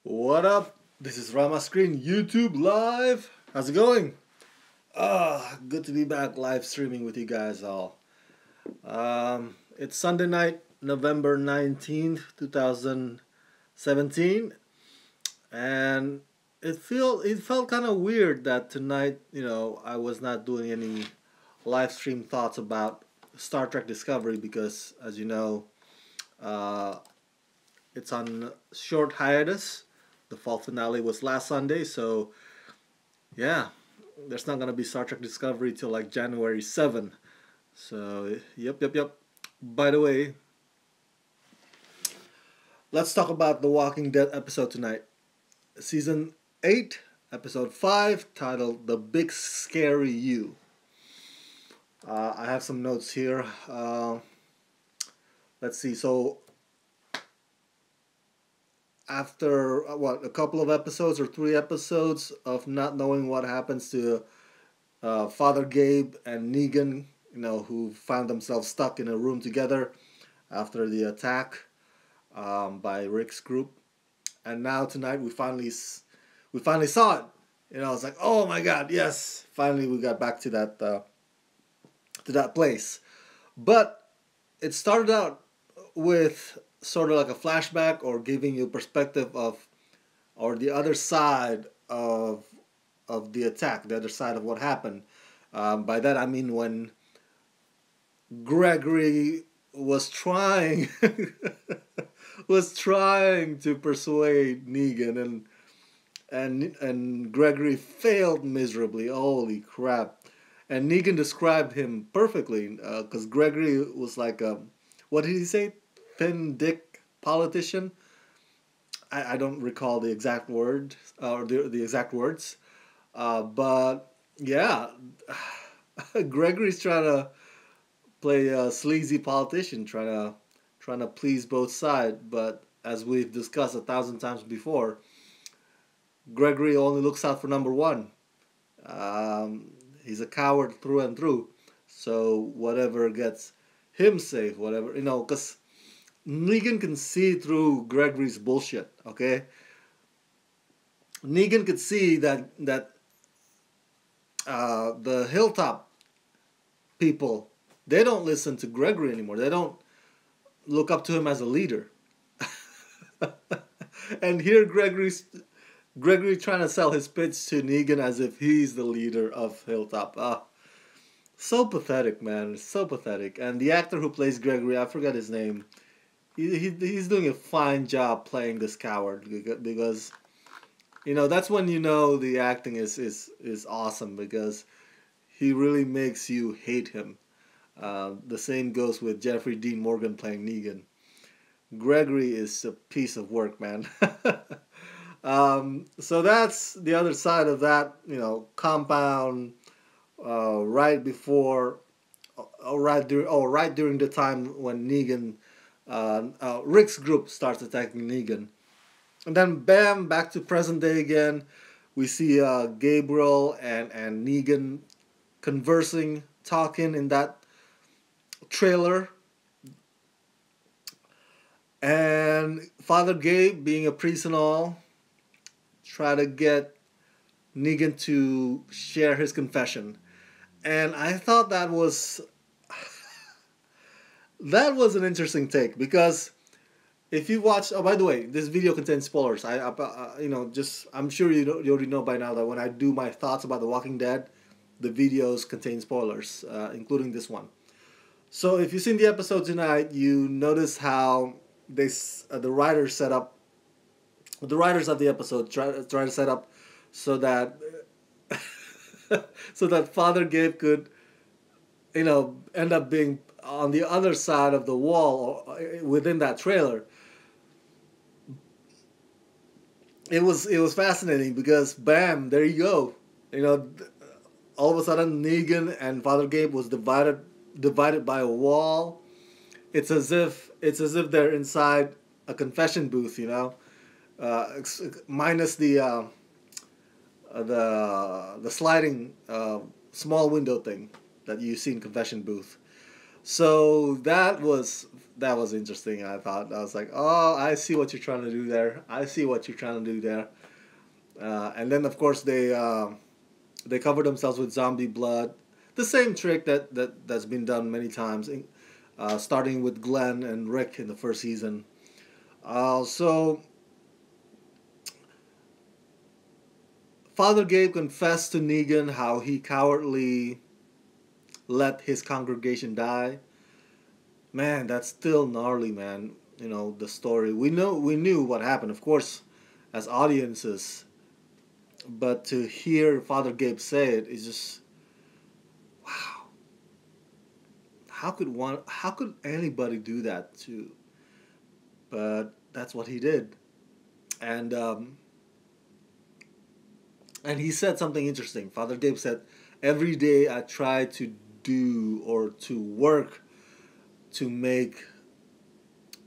What up? This is Rama Screen YouTube Live. How's it going? Good to be back live streaming with you guys all. It's Sunday night, November 19th, 2017, and it felt kind of weird that tonight, I was not doing any live stream thoughts about Star Trek Discovery because, as you know, uh, it's on short hiatus. The fall finale was last Sunday, so yeah, there's not gonna be Star Trek Discovery till like January 7. So yep. By the way, let's talk about the Walking Dead episode tonight. Season 8, episode 5, titled The Big Scary You. I have some notes here. Let's see. So after a couple of episodes or 3 episodes of not knowing what happens to Father Gabe and Negan, who found themselves stuck in a room together after the attack by Rick's group, and now tonight we finally saw it. It's like, oh my God, yes, finally we got back to that place. But it started out with sort of like a flashback or giving you perspective of, or the other side of the attack, the other side of what happened. By that I mean when Gregory was trying to persuade Negan, and Gregory failed miserably. Holy crap! And Negan described him perfectly because Gregory was like a, what did he say? Thin dick politician. I don't recall the exact word or the exact words, but yeah, Gregory's trying to play a sleazy politician, trying to please both sides. But as we've discussed 1,000 times before, Gregory only looks out for number one. He's a coward through and through. So whatever gets him safe, whatever, because Negan can see through Gregory's bullshit. Okay, Negan could see that the Hilltop people, they don't listen to Gregory anymore. They don't look up to him as a leader. And here Gregory trying to sell his pitch to Negan as if he's the leader of Hilltop. So pathetic, man. So pathetic. And the actor who plays Gregory, I forgot his name. He's doing a fine job playing this coward because that's when the acting is awesome, because he really makes you hate him. The same goes with Jeffrey Dean Morgan playing Negan. Gregory is a piece of work, man. So that's the other side of that, compound. Right before, right during the time when Negan, Rick's group starts attacking Negan, and then bam, back to present day again. We see Gabriel and Negan conversing, talking in that trailer. And Father Gabe, being a priest and all, try to get Negan to share his confession. And I thought that was an interesting take, because if you watch, oh, by the way, this video contains spoilers. I'm sure you already know by now that when I do my thoughts about The Walking Dead, the videos contain spoilers, including this one. So if you've seen the episode tonight, you notice how the writers of the episode try to set up so that so that Father Gabe could, end up being on the other side of the wall or within that trailer. It was fascinating because bam, there you go. All of a sudden Negan and Father Gabe was divided by a wall. It's as if they're inside a confession booth, minus the sliding small window thing that you see in confession booth. So that was interesting. I thought I was like, oh, I see what you're trying to do there. I see what you're trying to do there. And then of course they cover themselves with zombie blood. The same trick that's been done many times, starting with Glenn and Rick in the first season. So Father Gabe confessed to Negan how he cowardly let his congregation die. Man, that's still gnarly, man. The story. We knew what happened, of course, as audiences, but to hear Father Gabe say it is just wow. How could anybody do that to? But that's what he did, and he said something interesting. Father Gabe said, "Every day I try to do or to work to make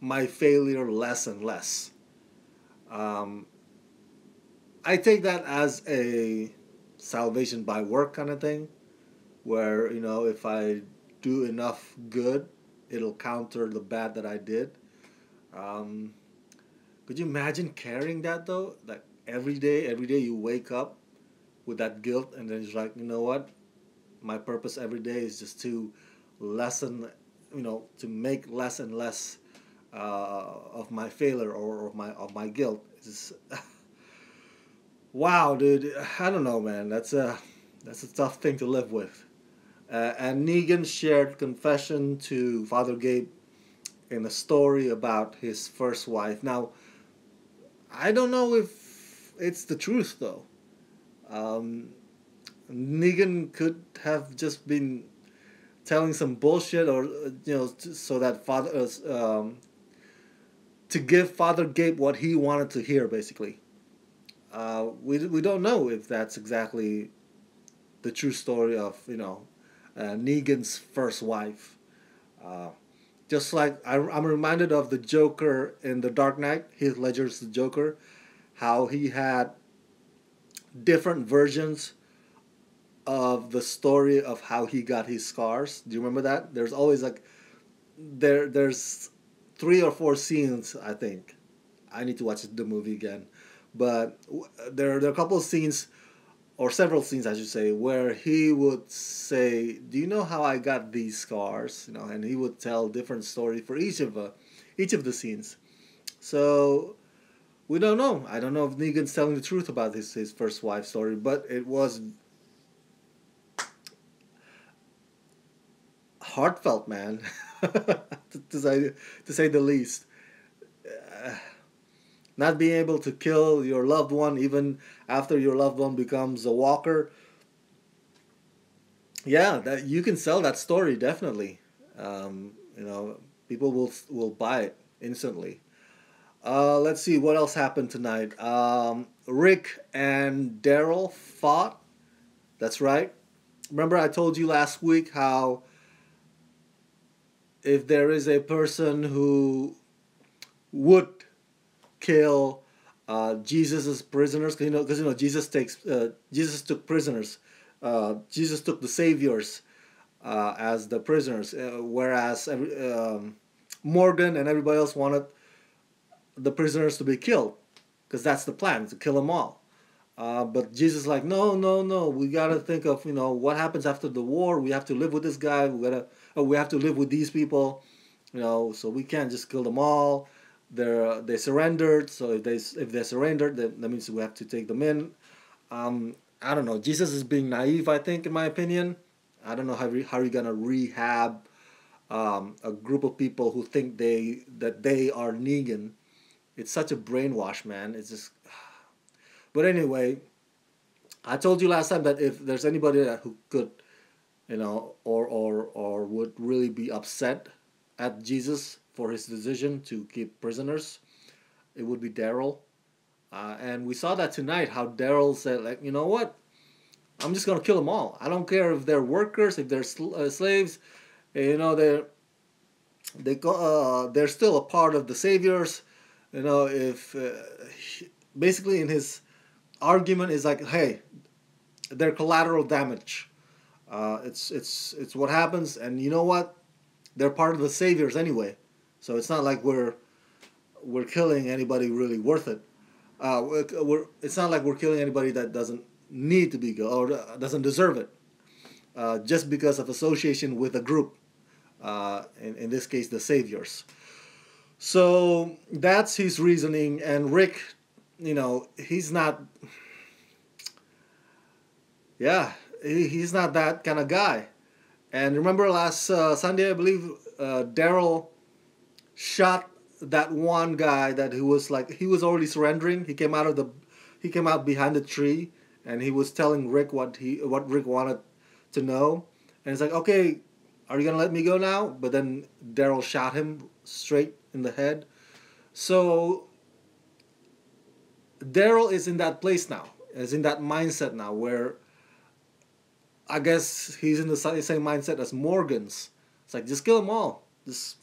my failure less and less." Um, I take that as a salvation by work kind of thing, where if I do enough good, it'll counter the bad that I did. Um, could you imagine carrying that though? Like every day you wake up with that guilt, and then it's like, you know what? My purpose every day is just to lessen, to make less and less of my failure or of my guilt. It's just, wow, dude. I don't know, man. That's a tough thing to live with. And Negan shared confession to Father Gabe in a story about his first wife. Now, I don't know if it's the truth though. Um, Negan could have just been telling some bullshit, or so that father to give Father Gabe what he wanted to hear, basically. We don't know if that's exactly the true story of Negan's first wife. Uh, just like I'm reminded of the Joker in The Dark Knight, Heath Ledger's the Joker, how he had different versions of the story of how he got his scars. Do you remember that? There's always like there's three or four scenes, I think. I need to watch the movie again, but there are a couple of scenes, or several scenes, I should say, where he would say, "Do you know how I got these scars?" And he would tell different story for each of the scenes. So we don't know. I don't know if Negan's telling the truth about his first wife story, but it was heartfelt, man, to say the least. Not being able to kill your loved one even after your loved one becomes a walker. Yeah, that you can sell that story definitely. People will buy it instantly. Let's see what else happened tonight. Rick and Daryl fought. That's right. Remember, I told you last week how if there is a person who would kill Jesus's prisoners, because Jesus took prisoners. Jesus took the saviors as the prisoners, whereas Morgan and everybody else wanted the prisoners to be killed, because that's the plan, to kill them all. But Jesus is like, no, no, no. We gotta think of what happens after the war. We have to live with this guy. We have to live with these people. So we can't just kill them all. They surrendered. So if they surrendered, then that means we have to take them in. I don't know. Jesus is being naive, I think, in my opinion. I don't know how you're gonna rehab a group of people who think they are Negan. It's such a brainwash, man. It's just. But anyway, I told you last time that if there's anybody who could, or would really be upset at Jesus for his decision to keep prisoners, it would be Daryl. And we saw that tonight, how Daryl said, like, you know what? I'm just gonna kill them all. I don't care if they're workers, if they're slaves. They're still a part of the saviors. If basically in his argument is like, hey, they're collateral damage. It's what happens, and you know what? they're part of the saviors anyway. So it's not like we're killing anybody really worth it. It's not like we're killing anybody that doesn't need to be killed or doesn't deserve it, just because of association with a group. In this case, the saviors. So that's his reasoning, and Rick, he's not. Yeah, he's not that kind of guy. And remember last Sunday, I believe, Daryl shot that one guy that who was like he was already surrendering. He came out behind the tree, and he was telling Rick what Rick wanted to know, and he's like, okay, are you gonna let me go now? But then Daryl shot him straight in the head. So Daryl is in that place now, is in that mindset now where I guess he's in the same mindset as Morgan's. It's like just kill them all, just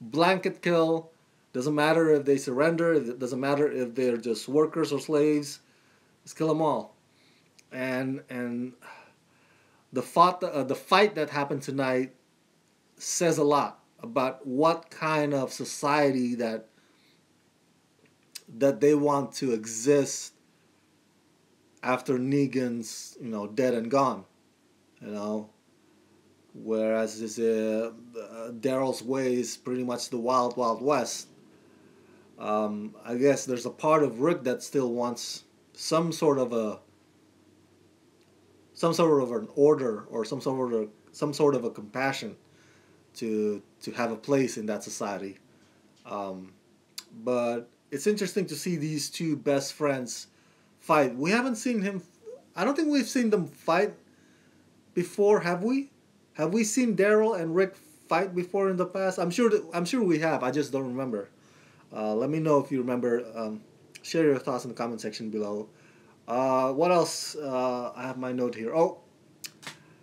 blanket kill. Doesn't matter if they surrender. It doesn't matter if they're just workers or slaves. Just kill them all. And the fight that happened tonight says a lot about what kind of society that they want to exist after Negan's dead and gone. You know, whereas Daryl's way is pretty much the wild wild west. I guess there's a part of Rick that still wants some sort of a some sort of an order or some sort of a compassion to have a place in that society. Um, but it's interesting to see these two best friends fight. We haven't seen him. I don't think we've seen them fight before, have we? Have we seen Daryl and Rick fight before in the past? I'm sure we have. I just don't remember. Let me know if you remember. Share your thoughts in the comment section below. What else? I have my note here. Oh,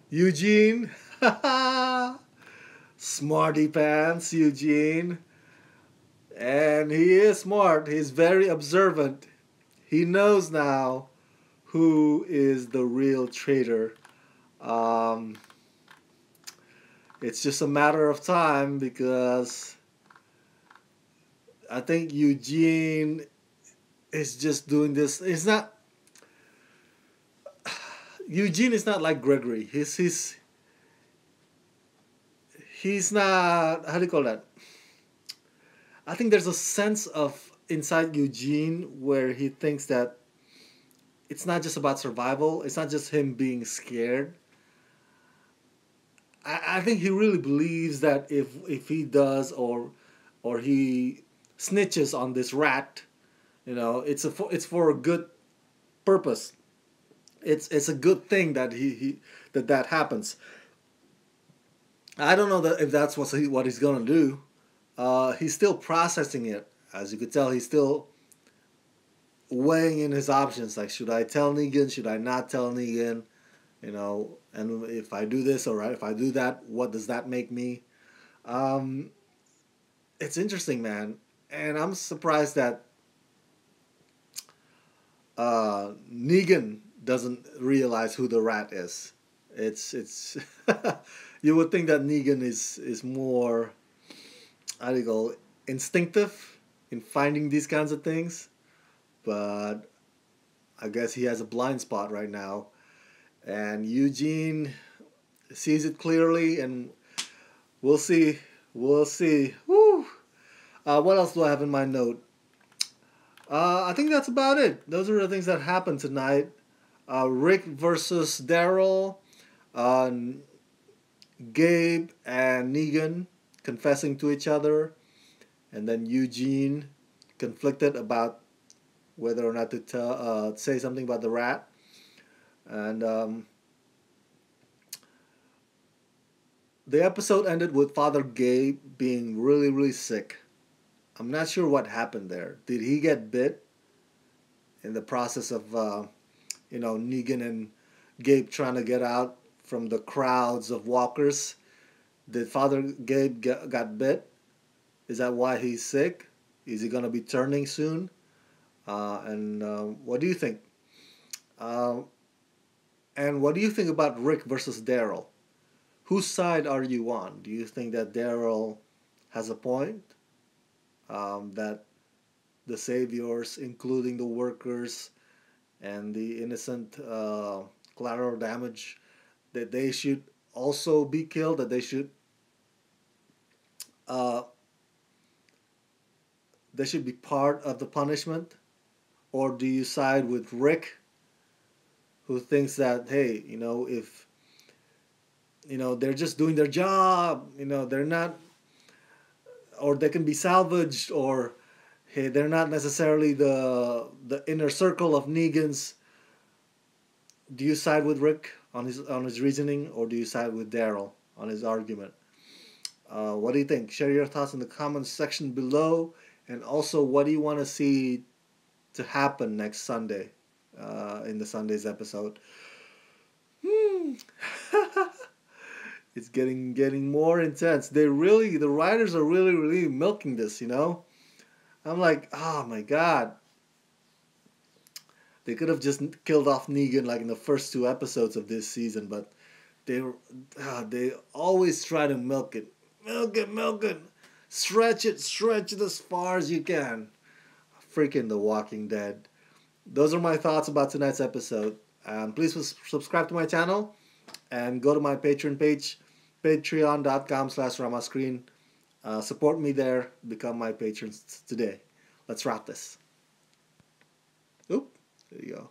Eugene. Smarty pants, Eugene. And he is smart. He's very observant. He knows now who is the real traitor. Um, it's just a matter of time because I think Eugene is just doing this. Eugene is not like Gregory. He's not, how do you call that? I think there's a sense of inside Eugene where he thinks that it's not just about survival. It's not just him being scared. I think he really believes that if he does or he snitches on this rat, it's for a good purpose. It's a good thing that that happens. I don't know if that's what he's gonna do. He's still processing it. As you could tell, he's still weighing in his options. Like, should I tell Negan? Should I not tell Negan? And if I do this, or if I do that, what does that make me? Um, it's interesting, man. And I'm surprised that Negan doesn't realize who the rat is. It's you would think that Negan is more, how do you go, instinctive in finding these kinds of things, but I guess he has a blind spot right now, and Eugene sees it clearly, and we'll see. We'll see. Woo! What else do I have in my note? I think that's about it. Those are the things that happened tonight. Rick versus Daryl. Uh, Gabe and Negan confessing to each other. And then Eugene conflicted about whether or not to say something about the rat. And the episode ended with Father Gabe being really, really sick. I'm not sure what happened there. Did he get bit in the process of, Negan and Gabe trying to get out from the crowds of walkers? Did Father Gabe got bit? Is that why he's sick? Is he going to be turning soon? And what do you think? And what do you think about Rick versus Daryl? whose side are you on? Do you think that Daryl has a point? That the saviors, including the workers and the innocent collateral damage, that they should also be killed, that uh, they should be part of the punishment? Or do you side with Rick, who thinks that, hey, if they're just doing their job, they're not, or they can be salvaged, or hey, they're not necessarily the inner circle of Negan's. Do you side with Rick on his reasoning, or do you side with Daryl on his argument? What do you think? Share your thoughts in the comments section below, and also what do you want to see to happen next Sunday, in the Sunday's episode? Hmm. It's getting more intense. The writers are really milking this. I'm like, oh my god, they could have just killed off Negan like in the first two episodes of this season, but they always try to milk it, stretch it as far as you can. Freaking The Walking Dead. Those are my thoughts about tonight's episode. Please subscribe to my channel and go to my Patreon page, patreon.com/ramascreen. Support me there. Become my patrons today. Let's wrap this. Oop, there you go.